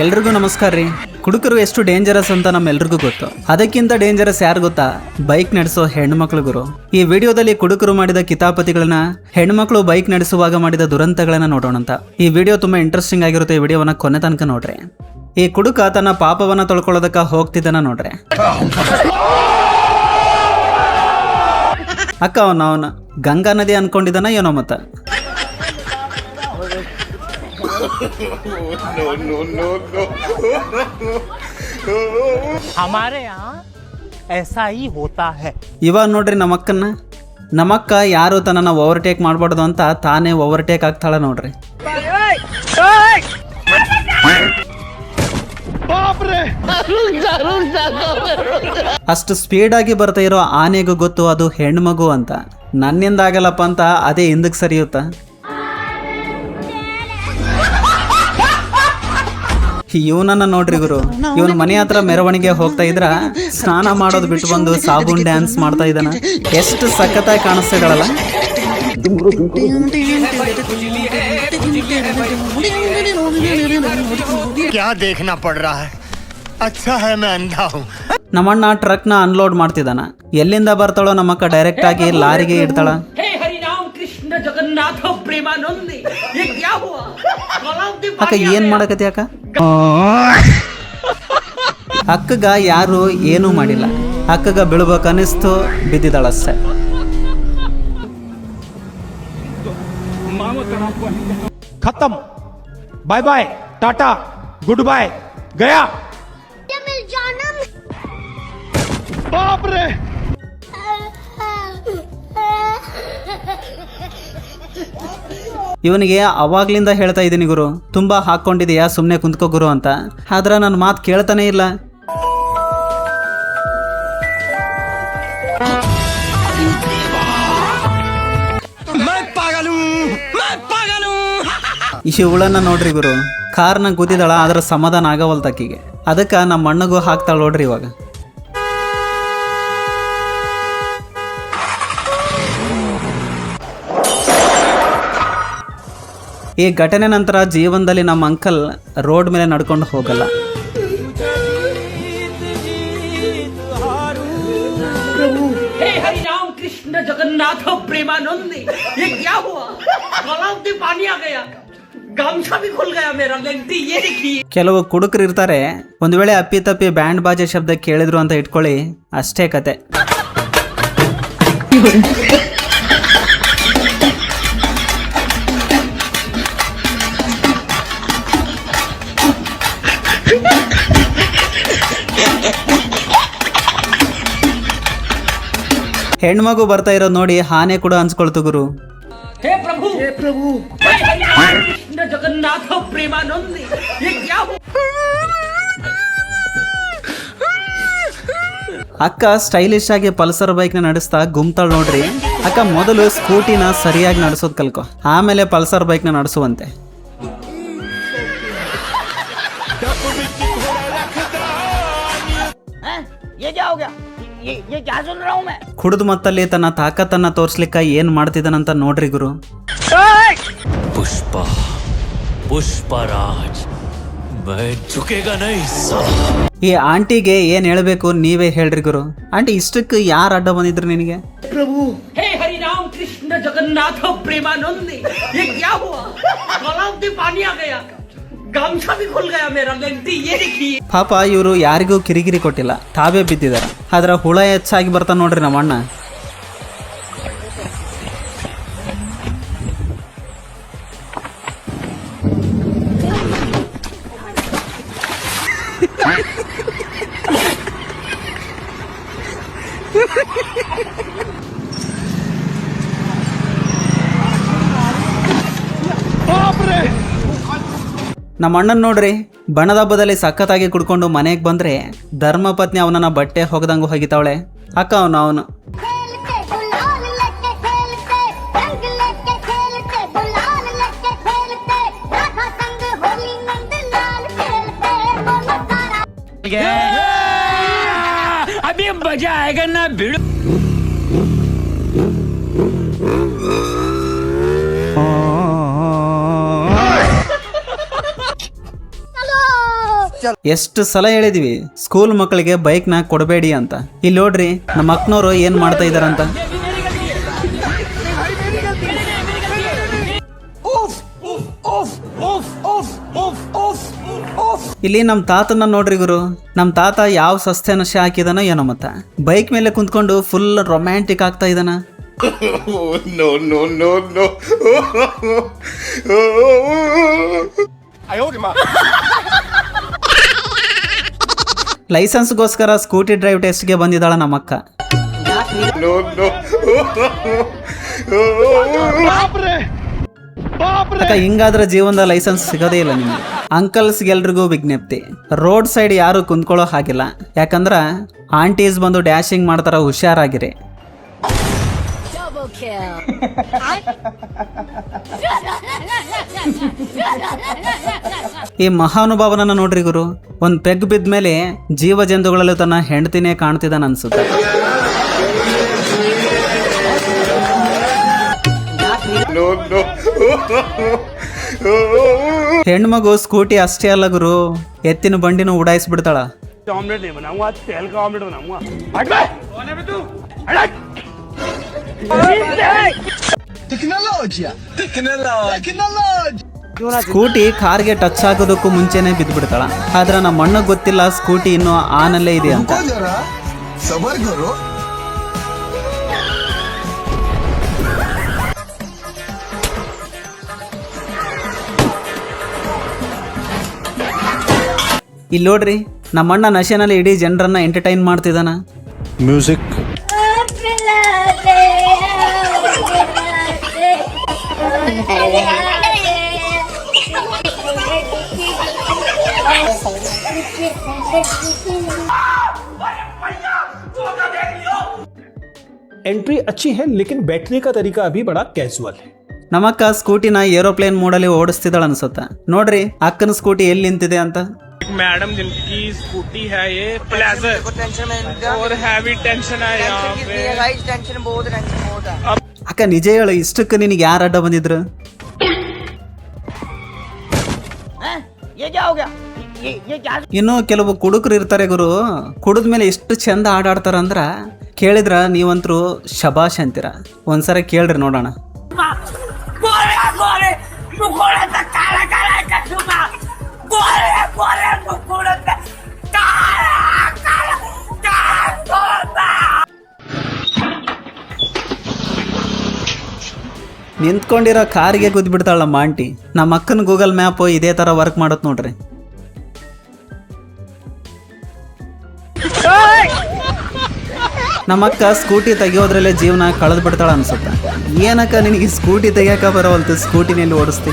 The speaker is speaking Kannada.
ಎಲ್ರಿಗೂ ನಮಸ್ಕಾರ ರೀ. ಕುಡುಕರು ಎಷ್ಟು ಡೇಂಜರಸ್ ಅಂತ ನಮ್ಮೆಲ್ರಿಗೂ ಗೊತ್ತು. ಅದಕ್ಕಿಂತ ಡೇಂಜರಸ್ ಯಾರು ಗೊತ್ತಾ? ಬೈಕ್ ನಡೆಸೋ ಹೆಣ್ಮಕ್ಳು ಗುರು. ಈ ವಿಡಿಯೋದಲ್ಲಿ ಕುಡುಕರು ಮಾಡಿದ ಕಿತಾಪತಿಗಳನ್ನ, ಹೆಣ್ಮಕ್ಳು ಬೈಕ್ ನಡೆಸುವಾಗ ಮಾಡಿದ ದುರಂತಗಳನ್ನ ನೋಡೋಣ ಅಂತ. ಈ ವಿಡಿಯೋ ತುಂಬಾ ಇಂಟ್ರೆಸ್ಟಿಂಗ್ ಆಗಿರುತ್ತೆ. ಈ ವಿಡಿಯೋವನ್ನ ಕೊನೆ ತನಕ ನೋಡ್ರಿ. ಈ ಕುಡುಕ ತನ್ನ ಪಾಪವನ್ನ ತೊಳ್ಕೊಳ್ಳೋದಕ್ಕ ಹೋಗ್ತಿದ್ದಾನ ನೋಡ್ರಿ. ಅಕ್ಕ ಅವನ ಗಂಗಾ ನದಿ ಅನ್ಕೊಂಡಿದ್ದಾನ ಏನೋ ಮತ್ತ. ಇವಾಗ ನೋಡ್ರಿ ನಮ್ಮಕ್ಕ ಯಾರು ತನ್ನ ಓವರ್ಟೇಕ್ ಮಾಡ್ಬಾರ್ದು ಅಂತ ತಾನೇ ಓವರ್ಟೇಕ್ ಆಗ್ತಾಳ ನೋಡ್ರಿ. ಅಷ್ಟು ಸ್ಪೀಡ್ ಆಗಿ ಬರ್ತಾ ಇರೋ ಆನೆಗೂ ಗೊತ್ತು ಅದು ಹೆಣ್ಮಗು ಅಂತ. ನನ್ನಿಂದ ಆಗಲ್ಲಪ್ಪ ಅಂತ ಅದೇ ಹಿಂದಕ್ಕೆ ಸರಿಯುತ್ತ. ಇವನನ್ನ ನೋಡ್ರಿ ಗುರು. ಇವನು ಮನೆ ಹತ್ರ ಮೆರವಣಿಗೆ ಹೋಗ್ತಾ ಇದ್ರ ಸ್ನಾನ ಮಾಡೋದು ಬಿಟ್ಟು ಬಂದು ಸಾಬೂನ್ ಡ್ಯಾನ್ಸ್ ಮಾಡ್ತಾ ಇದ್ದಾನ. ಎಷ್ಟು ಸಖತ್ತಾಗಿ ಕಾಣಿಸ್ತಾ ಇದ್ದಾಳಲ್ಲ. ನಮ್ಮಣ್ಣ ಟ್ರಕ್ ನ ಅನ್ಲೋಡ್ ಮಾಡ್ತಿದ್ದಾನ. ಎಲ್ಲಿಂದ ಬರ್ತಾಳೋ ನಮ್ಮಕ್ಕ ಡೈರೆಕ್ಟ್ ಆಗಿ ಲಾರಿಗೆ ಇಡ್ತಾಳ. ಅಕ್ಕ ಏನ್ ಮಾಡಕತಿ ಅಕ್ಕ? ಅಕ್ಕಗ ಯಾರು ಏನೂ ಮಾಡಿಲ್ಲ. ಅಕ್ಕಗ ಬೀಳ್ಬೇಕನ್ನಿಸ್ತು, ಬಿದ್ದಿದ್ದಾಳಷ್ಟೆ. खत्म, bye bye, tata, goodbye, गया. बाप रे. ಇವನಿಗೆ ಅವಾಗ್ಲಿಂದ ಹೇಳ್ತಾ ಇದ್ದೀನಿ ಗುರು, ತುಂಬಾ ಹಾಕೊಂಡಿದೀಯಾ, ಸುಮ್ನೆ ಕುಂತ್ಕೋ ಗುರು ಅಂತ. ಆದ್ರ ನನ್ನ ಮಾತು ಕೇಳ್ತಾನೆ ಇಲ್ಲ. ಇವಳನ್ನ ನೋಡ್ರಿ ಗುರು, ಕಾರ್ನ ಗುದ್ದಿದಾಳ, ಆದ್ರ ಸಮಾಧಾನ ಆಗವಲ್ತಕ್ಕಿಗೆ. ಅದಕ್ಕ ನಮ್ಮ ಅಣ್ಣಗೂ ಹಾಕ್ತಾಳ ನೋಡ್ರಿ ಇವಾಗ. ಈ ಘಟನೆ ನಂತರ ಜೀವನದಲ್ಲಿ ನಮ್ಮ ಅಂಕಲ್ ರೋಡ್ ಮೇಲೆ ನಡ್ಕೊಂಡು ಹೋಗಲ್ಲ. जगन्नाथ प्रेमानंद, ये क्या हुआ? गलाव में पानी आ गया, गामछा भी खुल गया मेरा, लेंटी ये देखिए. ಕೆಲವು ಕುಡುಕರು ಇರ್ತಾರೆ, ಒಂದ್ ವೇಳೆ ಅಪ್ಪಿ ಬ್ಯಾಂಡ್ ಬಾಜೆ ಶಬ್ದ ಕೇಳಿದ್ರು ಅಂತ ಇಟ್ಕೊಳ್ಳಿ, ಅಷ್ಟೇ ಕತೆ. ಹೆಣ್ಮಗು ಬರ್ತಾ ಇರೋದು ನೋಡಿ ಆನೆ ಕೂಡ ಅನ್ಸ್ಕೊಳ್ತು ಗುರು. हे प्रभु, हे प्रभु, कृष्ण जगन्नाथ प्रेमानंद, ये क्या हुआ? ಅಕ್ಕ ಸ್ಟೈಲಿಶ್ ಆಗಿ ಪಲ್ಸರ್ ಬೈಕ್ ನ ನಡೆಸ್ತಾ ಗುಮ್ತಾಳ್ ನೋಡ್ರಿ. ಅಕ್ಕ ಮೊದಲು ಸ್ಕೂಟಿನ ಸರಿಯಾಗಿ ನಡೆಸೋದ್ ಕಲ್ಕೊ, ಆಮೇಲೆ ಪಲ್ಸರ್ ಬೈಕ್ ನ ನಡೆಸುವಂತೆ. ಕುಡಿದು ಮತ್ತಲ್ಲಿ ತನ್ನ ತಾಕತ್ತನ್ನ ತೋರ್ಸ್ಲಿಕ್ಕ ಏನ್ ಮಾಡ್ತಿದ್ದಾನಂತ ನೋಡ್ರಿ ಗುರು. ಪುಷ್ಪ ಪುಷ್ಪರಾಜ್ ಈ ಆಂಟಿಗೆ ಏನ್ ಹೇಳ್ಬೇಕು ನೀವೇ ಹೇಳ್ರಿ ಗುರು. ಆಂಟಿ, ಇಷ್ಟಕ್ಕೆ ಯಾರು ಅಡ್ಡ ಬಂದಿದ್ರು ನಿನಗೆ? प्रभु, हे हरि राम कृष्ण जगन्नाथ प्रेमानंद, ये क्या हुआ? गलाव में पानी आ गया, गामछा भी खुल गया मेरा, लेंटी ये देखिए. ಪಾಪ ಇವರು ಯಾರಿಗೂ ಕಿರಿಕಿರಿ ಕೊಟ್ಟಿಲ್ಲ, ತಾವೇ ಬಿದ್ದಿದ್ದಾರೆ. ಆದ್ರ ಹುಳ ಹೆಚ್ಚಾಗಿ ಬರ್ತಾನ ನೋಡ್ರಿ ನಮ್ಮ ಅಣ್ಣ. ನಮ್ಮ ಅಣ್ಣನ್ ನೋಡ್ರಿ, ಬಣದ ಹಬ್ಬದಲ್ಲಿ ಸಖತ್ತಾಗಿ ಕುಡ್ಕೊಂಡು ಮನೆಗೆ ಬಂದ್ರೆ ಧರ್ಮಪತ್ನಿ ಅವನನ್ನ ಬಟ್ಟೆ ಹೋಗದಂಗು ಹೋಗಿತಾವಳೆ. ಅಕ್ಕ ಅವನು अभी मजा आएगा ना भिड़. ಎಷ್ಟು ಸಲ ಹೇಳಿದೀವಿ ಸ್ಕೂಲ್ ಮಕ್ಕಳಿಗೆ ಬೈಕ್ನ ಕೊಡಬೇಡಿ ಅಂತ. ಇಲ್ಲಿ ನೋಡ್ರಿ ನಮ್ಮ ಅಕ್ಕನವರು ಏನ್ ಮಾಡ್ತಾ ಇದಾರಂತ. ಇಲ್ಲಿ ನಮ್ಮ ತಾತನ ನೋಡ್ರಿ ಗುರು, ನಮ್ಮ ತಾತ ಯಾವ ಸಸ್ಯ ನಶೆ ಹಾಕಿದಾನೋ ಏನೋ ಮತ್ತ ಬೈಕ್ ಮೇಲೆ ಕುಂತ್ಕೊಂಡು ಫುಲ್ ರೊಮ್ಯಾಂಟಿಕ್ ಆಗ್ತಾ ಇದಾನ. ಲೈಸೆನ್ಸ್ಗೋಸ್ಕರ ಸ್ಕೂಟಿ ಡ್ರೈವ್ ಟೆಸ್ಟ್ಗೆ ಬಂದಿದ್ದಾಳ ನಮ್ಮಕ್ಕ. ಅಕ್ಕ ಹಿಂಗಾದ್ರೆ ಜೀವನದ ಲೈಸೆನ್ಸ್ ಸಿಗೋದೇ ಇಲ್ಲ ನಿಮ್ಗೆ. ಅಂಕಲ್ಸ್ಗೆಲ್ರಿಗೂ ವಿಜ್ಞಪ್ತಿ, ರೋಡ್ ಸೈಡ್ ಯಾರು ಕುಂತ್ಕೊಳ್ಳೋ ಹಾಗಿಲ್ಲ, ಯಾಕಂದ್ರ ಆಂಟೀಸ್ ಬಂದು ಡ್ಯಾಶಿಂಗ್ ಮಾಡ್ತಾರ, ಹುಷಾರಾಗಿರಿ. ಈ ಮಹಾನುಭಾವನನ್ನ ನೋಡ್ರಿ ಗುರು, ಒಂದ್ ಪೆಗ್ ಬಿದ್ದ ಮೇಲೆ ಜೀವ ಜಂತುಗಳಲ್ಲೂ ತನ್ನ ಹೆಂಡತಿನೇ ಕಾಣ್ತಿದ್ದಾನ ಅನ್ಸುತ್ತೆ. ಹೆಣ್ಮಗು ಸ್ಕೂಟಿ ಅಷ್ಟೇ ಅಲ್ಲ ಗುರು, ಎತ್ತಿನ ಬಂಡಿನೂ ಉಡಾಯಿಸ್ಬಿಡ್ತಾಳ. ಸ್ಕೂಟಿ ಕಾರ್ಗೆ ಟಚ್ ಆಗೋದಕ್ಕೂ ಮುಂಚೆನೆ ಬಿದ್ದ್ಬಿಡ್ತಾಳ. ಆದ್ರೆ ನಮ್ಮ ಅಣ್ಣಗ್ ಗೊತ್ತಿಲ್ಲ ಸ್ಕೂಟಿ ಇನ್ನೂ ಆನಲ್ಲೇ ಇದೆ ಅಂತ. ಇಲ್ಲಿ ನೋಡ್ರಿ ನಮ್ಮಣ್ಣ ನಶೆನಲ್ಲಿ ಇಡೀ ಜನರನ್ನ ಎಂಟರ್ಟೈನ್ ಮಾಡ್ತಿದ್ದಾನ. ಮ್ಯೂಸಿಕ್ एंट्री अच्छी है लेकिन बैठने का तरीका अभी बड़ा कैजुअल है. ನಮ್ಮಕ್ಕ ಸ್ಕೂಟಿನ ಏರೋಪ್ಲೇನ್ ಮೋಡಲ್ಲಿ ಓಡಿಸ್ತಿದ್ದಾಳ ಅನ್ಸುತ್ತ. ನೋಡ್ರಿ ಅಕ್ಕನ ಸ್ಕೂಟಿ ಎಲ್ಲಿ ನಿಂತಿದೆ ಅಂತ. मैडम जिनकी स्कूटी है ये प्लेजर और हैवी टेंशन है यहाँ पे. ಅಕ್ಕ ನಿಜ ಹೇಳು, ಇಷ್ಟಕ್ಕೆ ನಿನಗೆ ಯಾರು ಅಡ್ಡ ಬಂದಿದ್ರು? ಇನ್ನು ಕೆಲವು ಕುಡುಕರು ಇರ್ತಾರೆ ಗುರು, ಕುಡಿದ ಮೇಲೆ ಎಷ್ಟು ಚಂದ ಆಡಾಡ್ತಾರ ಅಂದ್ರ ಕೇಳಿದ್ರ ನೀವಂತರೂ ಶಬಾಷ್ ಅಂತೀರ. ಒಂದ್ಸರ ಕೇಳ್ರಿ ನೋಡೋಣ. ನಿಂತ್ಕೊಂಡಿರೋ ಕಾರಿಗೆ ಗುದ್ಬಿಡ್ತಾಳ ನಮ್ಮ ಆಂಟಿ. ನಮ್ಮ ಅಕ್ಕನ ಗೂಗಲ್ ಮ್ಯಾಪ್ ಇದೇ ತರ ವರ್ಕ್ ಮಾಡತ್ ನೋಡ್ರಿ. ನಮ್ಮಕ್ಕ ಸ್ಕೂಟಿ ತೆಗಿಯೋದ್ರಲ್ಲೇ ಜೀವನ ಕಳೆದು ಬಿಡ್ತಾಳ ಅನ್ಸುತ್ತ. ಏನಕ್ಕ ನಿನಗೆ ಸ್ಕೂಟಿ ತೆಗಿಯಕ ಬರೋವಲ್ತು, ಸ್ಕೂಟಿನಲ್ಲಿ ಓಡಿಸ್ತಿ.